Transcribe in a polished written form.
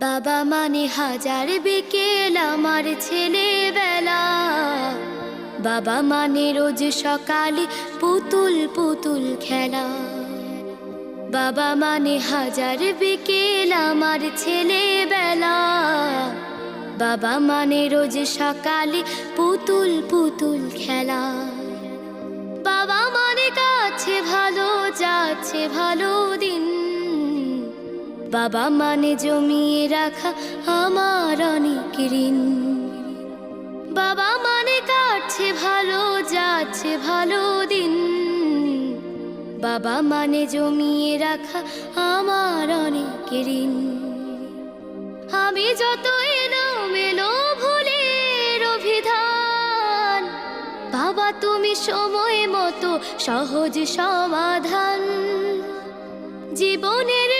বাবা মানে হাজার বিকেল আমার ছেলেবেলা। বাবা মানে রোজ সকালে পুতুল পুতুল খেলা। বাবা মানে হাজার বিকেল আমার ছেলেবেলা। বাবা মানে রোজ সকালে পুতুল পুতুল খেলা। বাবা মানে কাছে ভালো যাচ্ছে ভালো দিন। বাবা মানে জমিয়ে রাখা আমার অনেক ঋণ। বাবা মানে কাটছে ভালো যাচ্ছে ভালো দিন। বাবা মানে জমিয়ে রাখা আমার অনেক ঋণ। আমি যত এলোমেলো ভুলের অভিধান, বাবা তুমি সময় মতো সহজ সমাধান। জীবনের